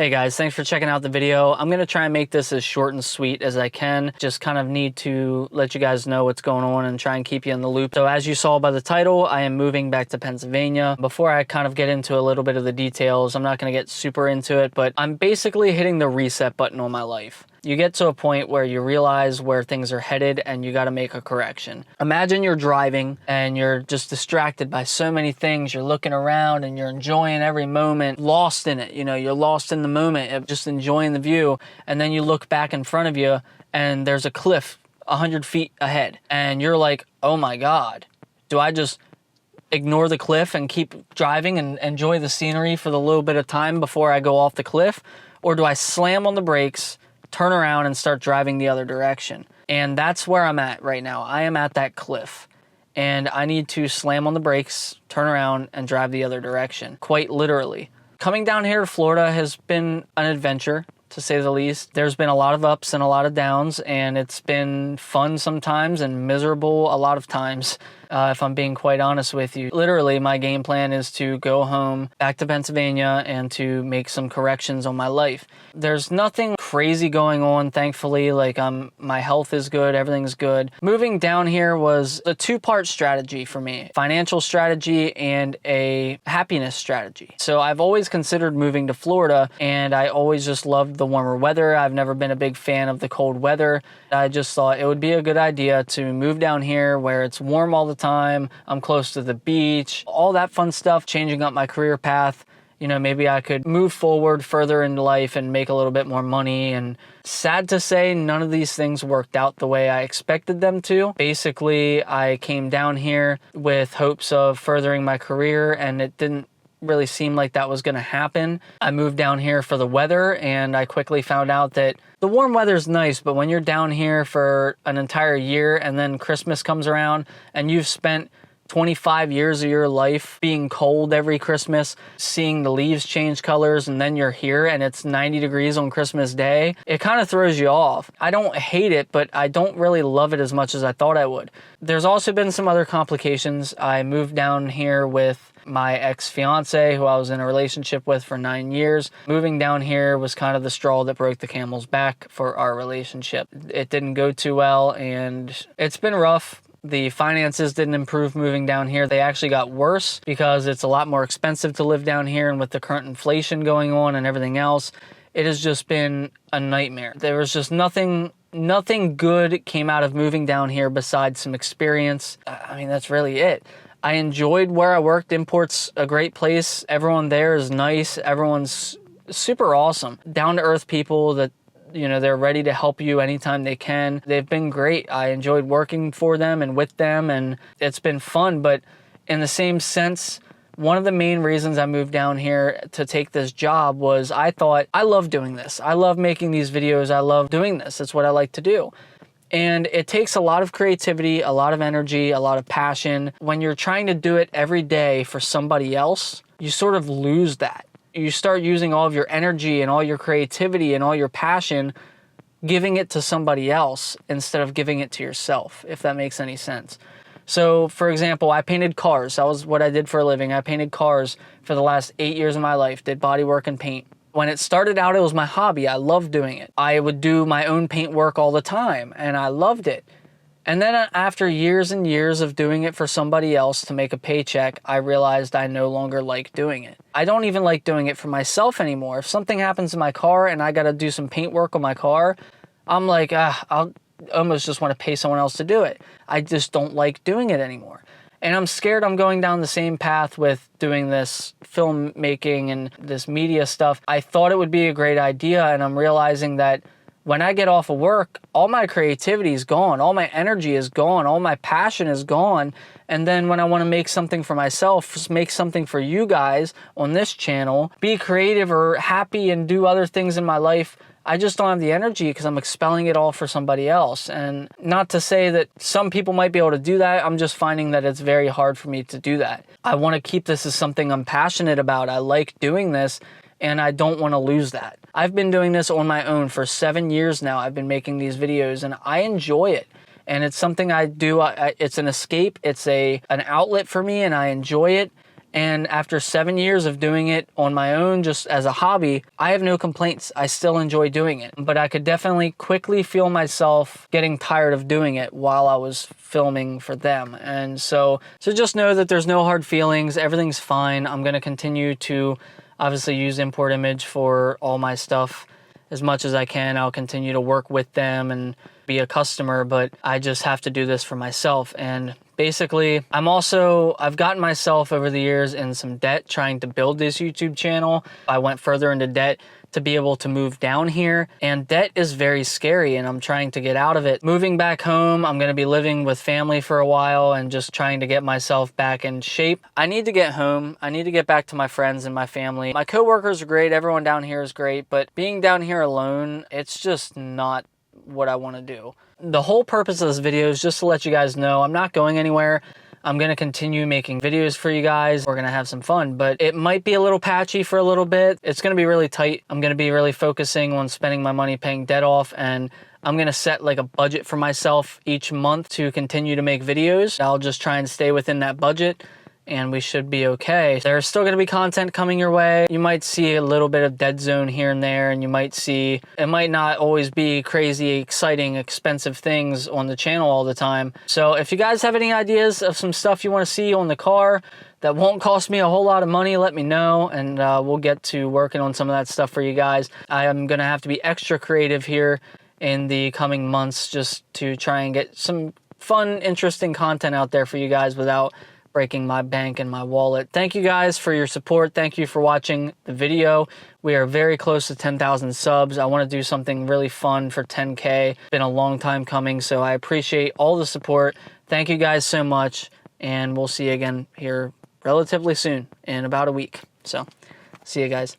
Hey guys, thanks for checking out the video. I'm going to try and make this as short and sweet as I can. Just kind of need to let you guys know what's going on and try and keep you in the loop. So as you saw by the title, I am moving back to Pennsylvania. Before I kind of get into a little bit of the details, I'm not going to get super into it, but I'm basically hitting the reset button on my life. You get to a point where you realize where things are headed and you got to make a correction. Imagine you're driving and you're just distracted by so many things. You're looking around and you're enjoying every moment, lost in it. You know, you're lost in the moment, just enjoying the view. And then you look back in front of you and there's a cliff 100 feet ahead. And you're like, oh my God, do I just ignore the cliff and keep driving and enjoy the scenery for the little bit of time before I go off the cliff? Or do I slam on the brakes, turn around and start driving the other direction? And that's where I'm at right now. I am at that cliff and I need to slam on the brakes, turn around and drive the other direction, quite literally. Coming down here to Florida has been an adventure, to say the least. There's been a lot of ups and a lot of downs, and it's been fun sometimes and miserable a lot of times, if I'm being quite honest with you. Literally, my game plan is to go home back to Pennsylvania and to make some corrections on my life. There's nothing crazy going on, thankfully. Like, my health is good, everything's good. Moving down here was a two-part strategy for me: financial strategy and a happiness strategy. So I've always considered moving to Florida, and I always just loved the warmer weather. I've never been a big fan of the cold weather. I just thought it would be a good idea to move down here where it's warm all the time. I'm close to the beach, all that fun stuff, changing up my career path. You know, maybe I could move forward further in life and make a little bit more money. And sad to say, none of these things worked out the way I expected them to. Basically, I came down here with hopes of furthering my career, and it didn't really seem like that was going to happen. I moved down here for the weather, and I quickly found out that the warm weather is nice, but when you're down here for an entire year and then Christmas comes around and you've spent 25 years of your life being cold every Christmas, seeing the leaves change colors, and then you're here and it's 90 degrees on Christmas Day, it kind of throws you off. I don't hate it, but I don't really love it as much as I thought I would. There's also been some other complications. I moved down here with my ex-fiance, who I was in a relationship with for 9 years. Moving down here was kind of the straw that broke the camel's back for our relationship. It didn't go too well, and it's been rough. The finances didn't improve moving down here. They actually got worse because it's a lot more expensive to live down here, and with the current inflation going on and everything else, it has just been a nightmare. There was just nothing good came out of moving down here besides some experience. I mean, that's really it. I enjoyed where I worked. Import's a great place. Everyone there is nice. Everyone's super awesome. Down-to-earth people that, you know, they're ready to help you anytime they can. They've been great. I enjoyed working for them and with them, and it's been fun. But in the same sense, one of the main reasons I moved down here to take this job was I thought, I love doing this. I love making these videos. I love doing this. It's what I like to do. And it takes a lot of creativity, a lot of energy, a lot of passion. When you're trying to do it every day for somebody else, you sort of lose that. You start using all of your energy and all your creativity and all your passion, giving it to somebody else instead of giving it to yourself, if that makes any sense. So, for example, I painted cars. That was what I did for a living. I painted cars for the last 8 years of my life, did body work and paint. When it started out, it was my hobby. I loved doing it. I would do my own paint work all the time, and I loved it. And then after years and years of doing it for somebody else to make a paycheck, I realized I no longer like doing it. I don't even like doing it for myself anymore. If something happens to my car and I got to do some paint work on my car, I'm like, I'll almost just want to pay someone else to do it. I just don't like doing it anymore. And I'm scared I'm going down the same path with doing this filmmaking and this media stuff. I thought it would be a great idea, and I'm realizing that when I get off of work, all my creativity is gone, all my energy is gone, all my passion is gone. And then when I want to make something for myself, make something for you guys on this channel, be creative or happy and do other things in my life, I just don't have the energy because I'm expelling it all for somebody else. And not to say that some people might be able to do that, I'm just finding that it's very hard for me to do that. I want to keep this as something I'm passionate about. I like doing this, and I don't want to lose that. I've been doing this on my own for 7 years now. I've been making these videos, and I enjoy it. And it's something I do. It's an escape. It's an outlet for me, and I enjoy it. And after 7 years of doing it on my own, just as a hobby, I have no complaints. I still enjoy doing it, but I could definitely quickly feel myself getting tired of doing it while I was filming for them. And so just know that there's no hard feelings. Everything's fine. I'm going to continue to obviously use Import Image for all my stuff as much as I can. I'll continue to work with them and be a customer, but I just have to do this for myself. And basically, I've gotten myself over the years in some debt trying to build this YouTube channel. I went further into debt to be able to move down here, and debt is very scary, and I'm trying to get out of it. Moving back home, I'm going to be living with family for a while and just trying to get myself back in shape. I need to get home. I need to get back to my friends and my family. My coworkers are great. Everyone down here is great, but being down here alone, it's just not what I want to do. The whole purpose of this video is just to let you guys know I'm not going anywhere. I'm going to continue making videos for you guys. We're going to have some fun, but it might be a little patchy for a little bit. It's going to be really tight. I'm going to be really focusing on spending my money paying debt off, and I'm going to set like a budget for myself each month to continue to make videos. I'll just try and stay within that budget, and we should be okay. There's still going to be content coming your way. You might see a little bit of dead zone here and there, and you might see, it might not always be crazy, exciting, expensive things on the channel all the time. So if you guys have any ideas of some stuff you want to see on the car that won't cost me a whole lot of money, let me know, and we'll get to working on some of that stuff for you guys. I am going to have to be extra creative here in the coming months just to try and get some fun, interesting content out there for you guys without breaking my bank and my wallet. Thank you guys for your support. Thank you for watching the video. We are very close to 10,000 subs. I want to do something really fun for 10K. It's been a long time coming, so I appreciate all the support. Thank you guys so much, and we'll see you again here relatively soon, in about a week. So, see you guys.